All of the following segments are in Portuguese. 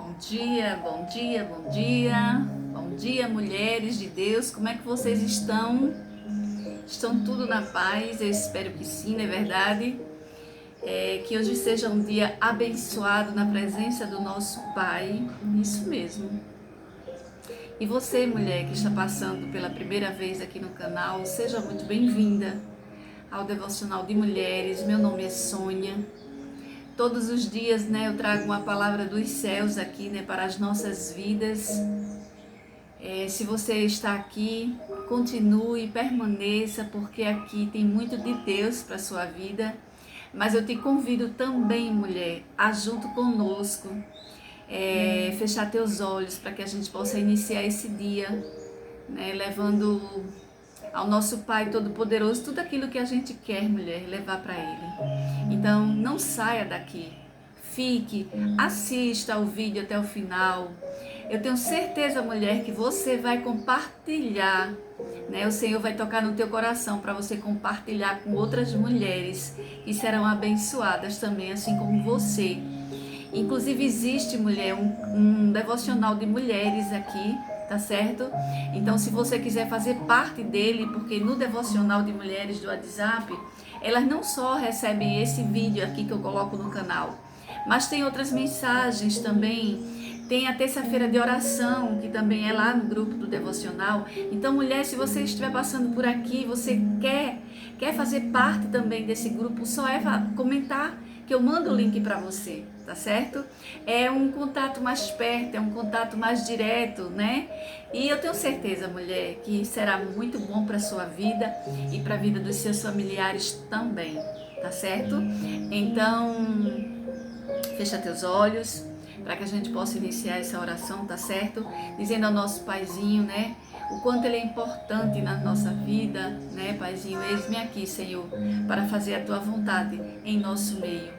Bom dia, bom dia, bom dia. Bom dia, mulheres de Deus. Como é que vocês estão? Estão tudo na paz? Eu espero que sim, não é verdade? Que hoje seja um dia abençoado na presença do nosso Pai. Isso mesmo. E você, mulher, que está passando pela primeira vez aqui no canal, seja muito bem-vinda ao Devocional de Mulheres. Meu nome é Sônia. Todos os dias, né, eu trago uma palavra dos céus aqui, né, para as nossas vidas. Se você está aqui, continue, permaneça, porque aqui tem muito de Deus para a sua vida. Mas eu te convido também, mulher, a junto conosco, fechar teus olhos para que a gente possa iniciar esse dia, né, levando ao nosso Pai Todo-Poderoso tudo aquilo que a gente quer, mulher, levar para Ele. Então, não saia daqui. Fique, assista o vídeo até o final. Eu tenho certeza, mulher, que você vai compartilhar, né? O Senhor vai tocar no teu coração para você compartilhar com outras mulheres que serão abençoadas também, assim como você. Inclusive existe, mulher, um devocional de mulheres aqui, tá certo? Então, se você quiser fazer parte dele, porque no devocional de mulheres do WhatsApp, elas não só recebem esse vídeo aqui que eu coloco no canal, mas tem outras mensagens também. Tem a terça-feira de oração, que também é lá no grupo do devocional. Então, mulher, se você estiver passando por aqui, você quer fazer parte também desse grupo, só é comentar que eu mando o link para você, tá certo? É um contato mais perto, é um contato mais direto, né? E eu tenho certeza, mulher, que será muito bom para sua vida e para a vida dos seus familiares também, tá certo? Então, fecha teus olhos para que a gente possa iniciar essa oração, tá certo? Dizendo ao nosso Paizinho, né? O quanto Ele é importante na nossa vida, né, Paizinho? Eis-me aqui, Senhor, para fazer a Tua vontade em nosso meio.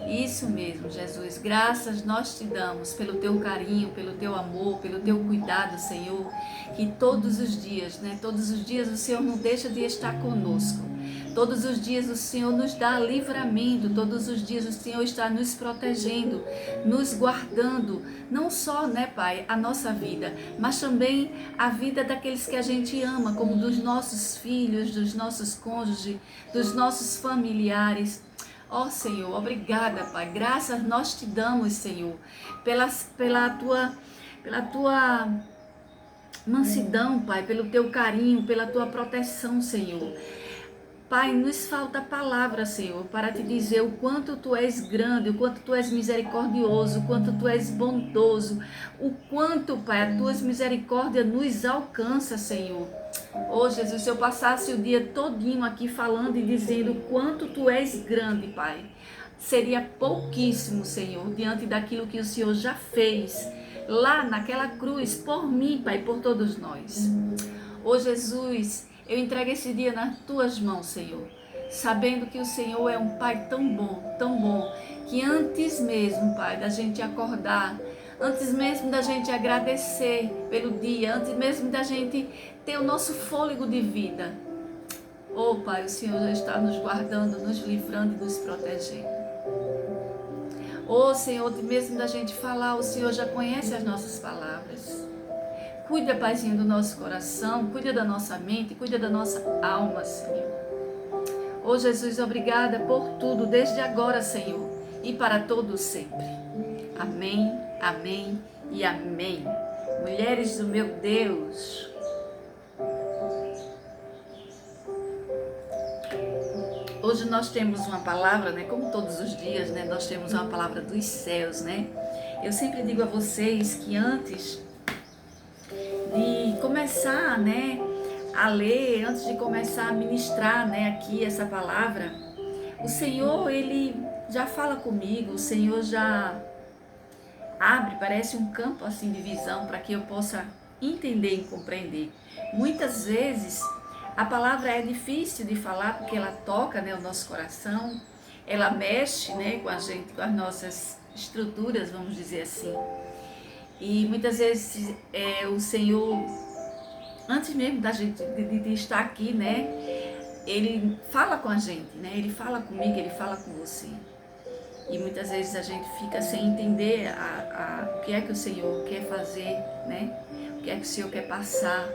Isso mesmo, Jesus. Graças nós te damos pelo Teu carinho, pelo Teu amor, pelo Teu cuidado, Senhor. Que todos os dias, né? Todos os dias o Senhor não deixa de estar conosco. Todos os dias o Senhor nos dá livramento, todos os dias o Senhor está nos protegendo, nos guardando, não só, né, Pai, a nossa vida, mas também a vida daqueles que a gente ama, como dos nossos filhos, dos nossos cônjuges, dos nossos familiares. Ó Senhor, obrigada, Pai, graças nós te damos, Senhor, pela tua mansidão, Pai, pelo teu carinho, pela tua proteção, Senhor. Pai, nos falta palavra, Senhor, para te dizer o quanto Tu és grande, o quanto Tu és misericordioso, o quanto Tu és bondoso, o quanto, Pai, as Tuas misericórdias nos alcança, Senhor. Oh, Jesus, se eu passasse o dia todinho aqui falando e dizendo o quanto Tu és grande, Pai, seria pouquíssimo, Senhor, diante daquilo que o Senhor já fez lá naquela cruz, por mim, Pai, por todos nós. Oh, Jesus, eu entrego esse dia nas Tuas mãos, Senhor, sabendo que o Senhor é um Pai tão bom, que antes mesmo, Pai, da gente acordar, antes mesmo da gente agradecer pelo dia, antes mesmo da gente ter o nosso fôlego de vida, oh, Pai, o Senhor já está nos guardando, nos livrando e nos protegendo. Oh, Senhor, antes mesmo da gente falar, o Senhor já conhece as nossas palavras. Cuida, Paizinho, do nosso coração, cuida da nossa mente, cuida da nossa alma, Senhor. Oh, Jesus, obrigada por tudo, desde agora, Senhor, e para todos sempre. Amém, amém e amém. Mulheres do meu Deus. Hoje nós temos uma palavra, né? Como todos os dias, né? Nós temos uma palavra dos céus, né? Eu sempre digo a vocês que antes de começar, né, a ler, antes de começar a ministrar, né, aqui essa palavra, o Senhor, Ele já fala comigo, o Senhor já abre, parece um campo assim de visão para que eu possa entender e compreender. Muitas vezes a palavra é difícil de falar porque ela toca, né, o nosso coração, ela mexe, né, com a gente, com as nossas estruturas, vamos dizer assim. E muitas vezes o Senhor, antes mesmo da gente de estar aqui, né, Ele fala com a gente, né? Ele fala comigo, Ele fala com você. E muitas vezes a gente fica sem entender o que é que o Senhor quer fazer, né? O que é que o Senhor quer passar.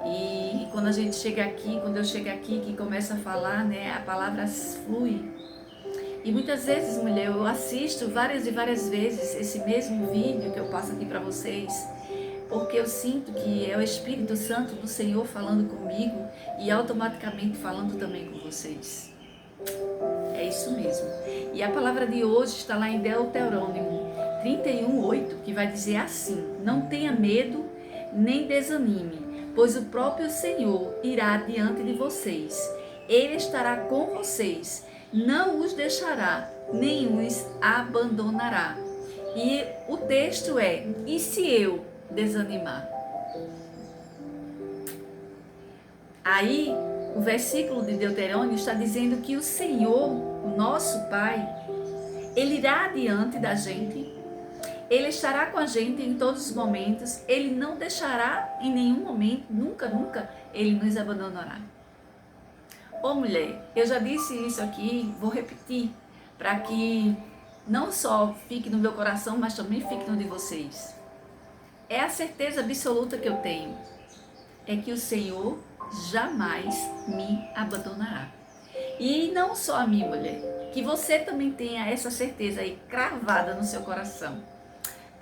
E quando a gente chega aqui, quando eu chego aqui, que começa a falar, né? A palavra flui. E muitas vezes, mulher, eu assisto várias e várias vezes esse mesmo vídeo que eu passo aqui para vocês, porque eu sinto que é o Espírito Santo do Senhor falando comigo e automaticamente falando também com vocês. É isso mesmo. E a palavra de hoje está lá em Deuteronômio 31:8, que vai dizer assim: não tenha medo nem desanime, pois o próprio Senhor irá diante de vocês. Ele estará com vocês, não os deixará, nem os abandonará. E o texto é: e se eu desanimar? Aí, o versículo de Deuteronômio está dizendo que o Senhor, o nosso Pai, Ele irá diante da gente, Ele estará com a gente em todos os momentos, Ele não deixará em nenhum momento, nunca, nunca, Ele nos abandonará. Ô mulher, eu já disse isso aqui, vou repetir, para que não só fique no meu coração, mas também fique no de vocês. É a certeza absoluta que eu tenho, é que o Senhor jamais me abandonará. E não só a mim, mulher, que você também tenha essa certeza aí cravada no seu coração.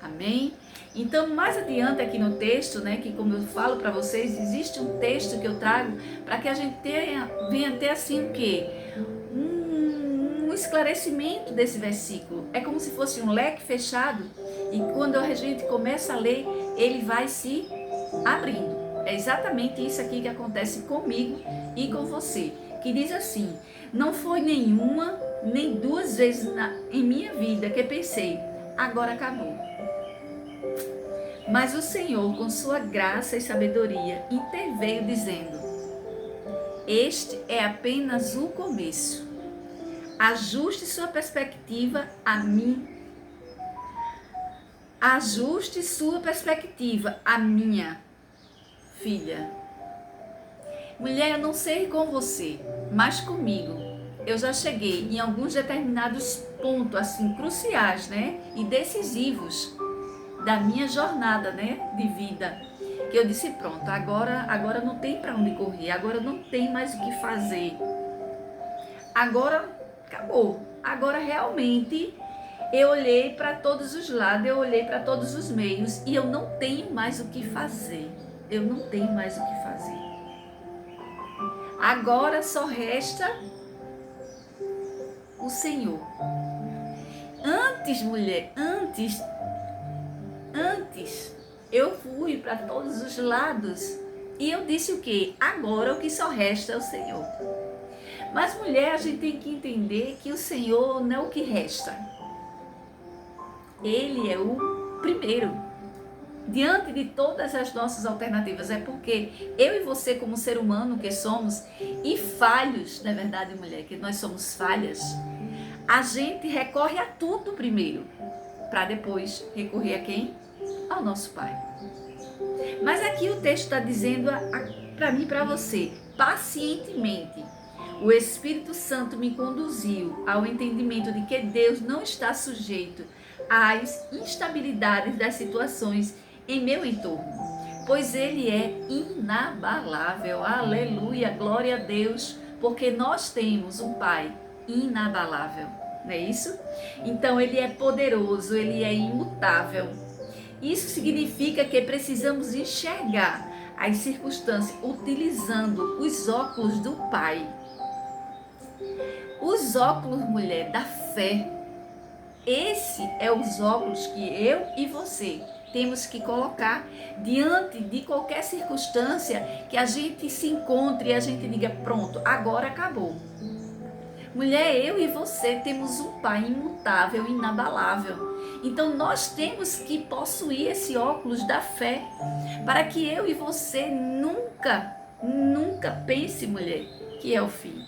Amém? Então, mais adiante aqui no texto, né, que como eu falo para vocês, existe um texto que eu trago para que a gente venha ter assim o quê? Um esclarecimento desse versículo. É como se fosse um leque fechado e quando a gente começa a ler, ele vai se abrindo. É exatamente isso aqui que acontece comigo e com você, que diz assim: não foi nenhuma, nem duas vezes em minha vida que pensei, agora acabou. Mas o Senhor, com sua graça e sabedoria, interveio dizendo: este é apenas o começo. Ajuste sua perspectiva a mim. Ajuste sua perspectiva a minha filha. Mulher, eu não sei com você, mas comigo eu já cheguei em alguns determinados pontos assim cruciais, né, e decisivos da minha jornada, né, de vida, que eu disse pronto, agora não tem para onde correr, agora não tem mais o que fazer, agora acabou, agora realmente eu olhei para todos os lados, eu olhei para todos os meios e eu não tenho mais o que fazer. Eu não tenho mais o que fazer. Agora só resta o Senhor. Antes, mulher, antes, eu fui para todos os lados e eu disse o quê? Agora o que só resta é o Senhor. Mas, mulher, a gente tem que entender que o Senhor não é o que resta. Ele é o primeiro. Diante de todas as nossas alternativas, é porque eu e você, como ser humano que somos, e falhos, na verdade, mulher, que nós somos falhas, a gente recorre a tudo primeiro, para depois recorrer a quem? Ao nosso Pai. Mas aqui o texto está dizendo para mim e para você, pacientemente, o Espírito Santo me conduziu ao entendimento de que Deus não está sujeito às instabilidades das situações em meu entorno, pois Ele é inabalável. Aleluia, glória a Deus, porque nós temos um Pai inabalável, não é isso? Então Ele é poderoso, Ele é imutável. Isso significa que precisamos enxergar as circunstâncias utilizando os óculos do Pai. Os óculos, mulher, da fé. Esse é os óculos que eu e você temos que colocar diante de qualquer circunstância que a gente se encontre e a gente diga, pronto, agora acabou. Mulher, eu e você temos um Pai imutável, inabalável. Então nós temos que possuir esse óculos da fé para que eu e você nunca pense, mulher, que é o fim.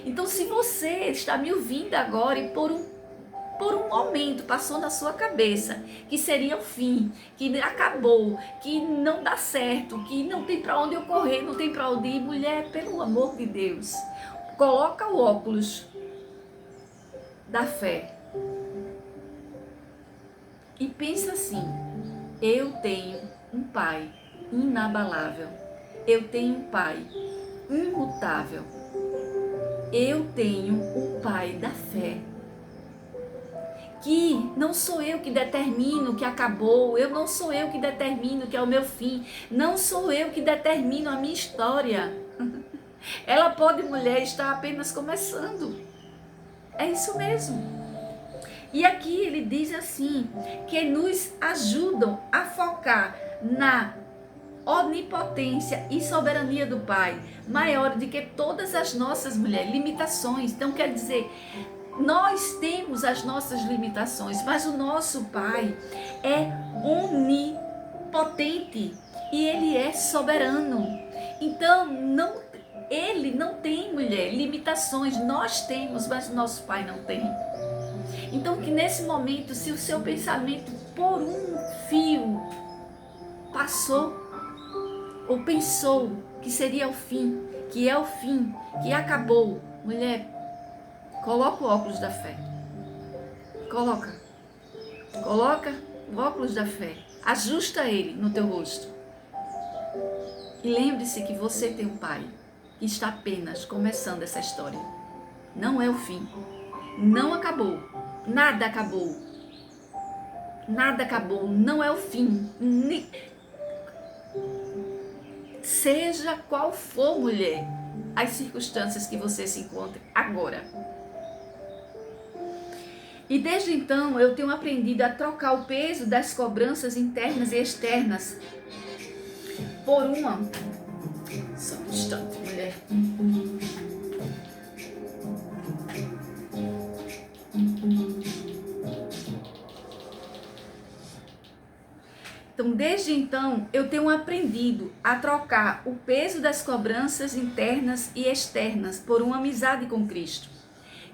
Então, se você está me ouvindo agora e por um momento passou na sua cabeça que seria o fim, que acabou, que não dá certo, que não tem para onde eu correr, não tem para onde ir, mulher, pelo amor de Deus, coloca o óculos da fé. E pensa assim, eu tenho um pai inabalável, eu tenho um pai imutável, eu tenho o pai da fé, que não sou eu que determino que acabou, eu não sou eu que determino que é o meu fim, não sou eu que determino a minha história. Ela pode, mulher, estar apenas começando. É isso mesmo. E aqui ele diz assim, que nos ajudam a focar na onipotência e soberania do Pai, maior do que todas as nossas, mulheres, limitações. Então quer dizer, nós temos as nossas limitações, mas o nosso Pai é onipotente e Ele é soberano. Então Ele não tem, mulher, limitações. Nós temos, mas o nosso Pai não tem. Então que nesse momento, se o seu pensamento por um fio passou ou pensou que seria o fim, que é o fim, que acabou, mulher, coloca o óculos da fé. Coloca o óculos da fé. Ajusta ele no teu rosto. E lembre-se que você tem um pai que está apenas começando essa história. Não é o fim. Não acabou. Nada acabou. Nada acabou. Não é o fim. Seja qual for, mulher, as circunstâncias que você se encontre agora. E desde então eu tenho aprendido a trocar o peso das cobranças internas e externas por uma... Só um instante, mulher. Então, desde então, eu tenho aprendido a trocar o peso das cobranças internas e externas por uma amizade com Cristo,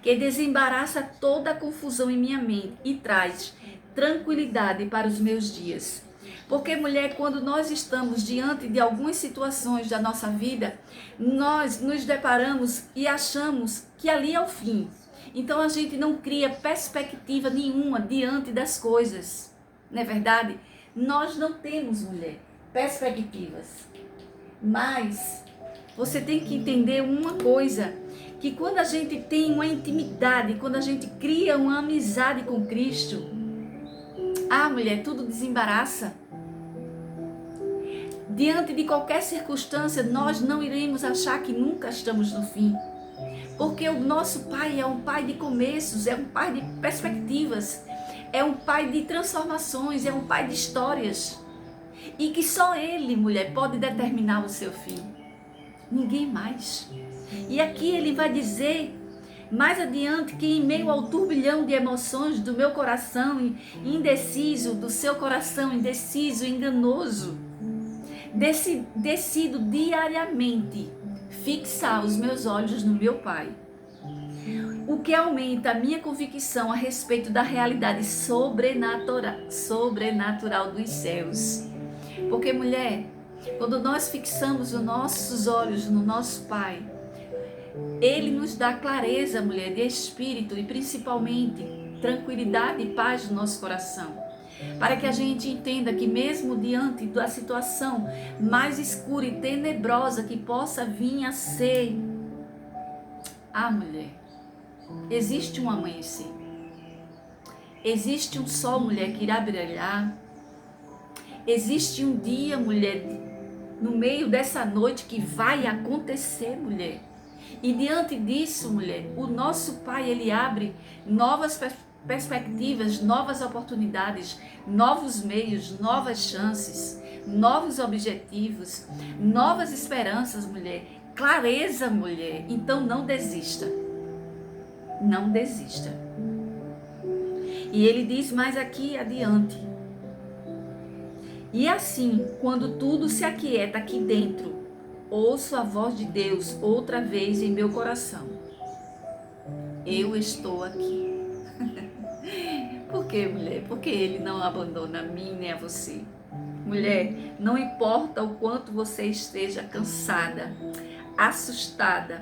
que desembaraça toda a confusão em minha mente e traz tranquilidade para os meus dias. Porque, mulher, quando nós estamos diante de algumas situações da nossa vida, nós nos deparamos e achamos que ali é o fim. Então, a gente não cria perspectiva nenhuma diante das coisas, não é verdade? Nós não temos, mulher, perspectivas. Mas você tem que entender uma coisa, que quando a gente tem uma intimidade, quando a gente cria uma amizade com Cristo, mulher, tudo desembaraça. Diante de qualquer circunstância, nós não iremos achar que nunca estamos no fim. Porque o nosso Pai é um Pai de começos, é um Pai de perspectivas, é um Pai de transformações, é um Pai de histórias. E que só Ele, mulher, pode determinar o seu fim. Ninguém mais. E aqui ele vai dizer mais adiante que em meio ao turbilhão de emoções do meu coração indeciso, do seu coração indeciso, enganoso, decido diariamente fixar os meus olhos no meu Pai. O que aumenta a minha convicção a respeito da realidade sobrenatural dos céus. Porque, mulher, quando nós fixamos os nossos olhos no nosso Pai, Ele nos dá clareza, mulher, de espírito e principalmente tranquilidade e paz no nosso coração. Para que a gente entenda que mesmo diante da situação mais escura e tenebrosa que possa vir a ser, mulher, existe um amanhecer. Existe um sol, mulher, que irá brilhar. Existe um dia, mulher, no meio dessa noite que vai acontecer, mulher. E diante disso, mulher, o nosso Pai, Ele abre novas perspectivas, novas oportunidades, novos meios, novas chances, novos objetivos, novas esperanças, mulher. Clareza, mulher. Então não desista. Não desista. E ele diz mais aqui adiante. E assim, quando tudo se aquieta aqui dentro, ouço a voz de Deus outra vez em meu coração. Eu estou aqui. Por quê, mulher? Porque Ele não abandona a mim nem a você. Mulher, não importa o quanto você esteja cansada, assustada,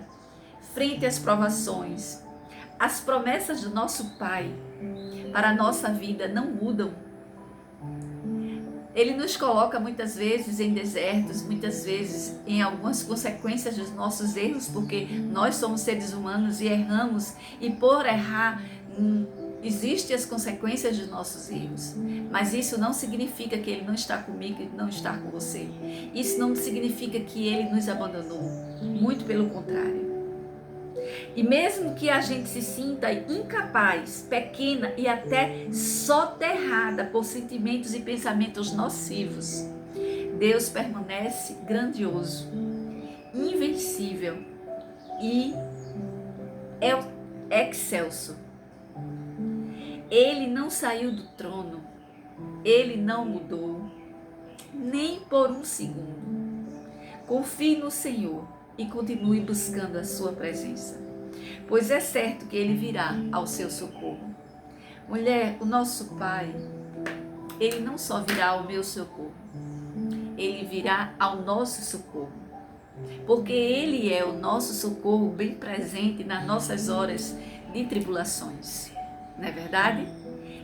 frente às provações, As promessas do nosso Pai para a nossa vida não mudam. Ele nos coloca muitas vezes em desertos, muitas vezes em algumas consequências dos nossos erros, porque nós somos seres humanos e erramos, e por errar existem as consequências dos nossos erros. Mas isso não significa que Ele não está comigo e não está com você. Isso não significa que Ele nos abandonou. Muito pelo contrário. E mesmo que a gente se sinta incapaz, pequena e até soterrada por sentimentos e pensamentos nocivos, Deus permanece grandioso, invencível e excelso. Ele não saiu do trono, Ele não mudou, nem por um segundo. Confie no Senhor e continue buscando a sua presença, pois é certo que Ele virá ao seu socorro. Mulher, o nosso Pai, Ele não só virá ao meu socorro, Ele virá ao nosso socorro, porque Ele é o nosso socorro bem presente nas nossas horas de tribulações, não é verdade?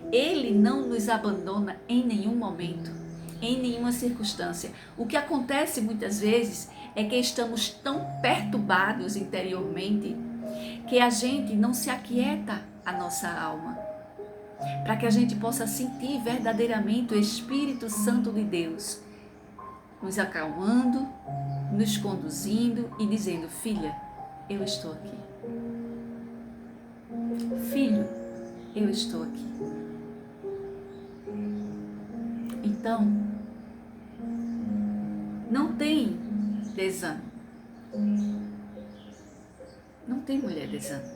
Ele não nos abandona em nenhum momento, em nenhuma circunstância. O que acontece muitas vezes é que estamos tão perturbados interiormente que a gente não se aquieta a nossa alma, para que a gente possa sentir verdadeiramente o Espírito Santo de Deus nos acalmando, nos conduzindo e dizendo: filha, eu estou aqui. Filho, eu estou aqui. Então, não tem desânimo. Não tem mulher desânimo.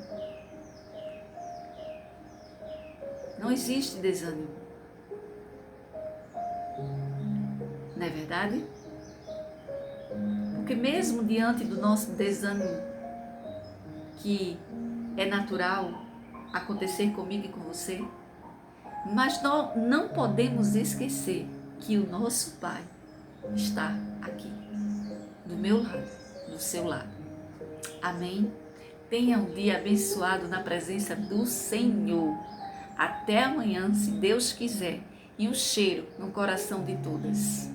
Não existe desânimo. Não é verdade? Porque mesmo diante do nosso desânimo, que é natural acontecer comigo e com você, mas nós não podemos esquecer que o nosso Pai está aqui, do meu lado, do seu lado. Amém? Tenha um dia abençoado na presença do Senhor. Até amanhã, se Deus quiser. E um cheiro no coração de todas.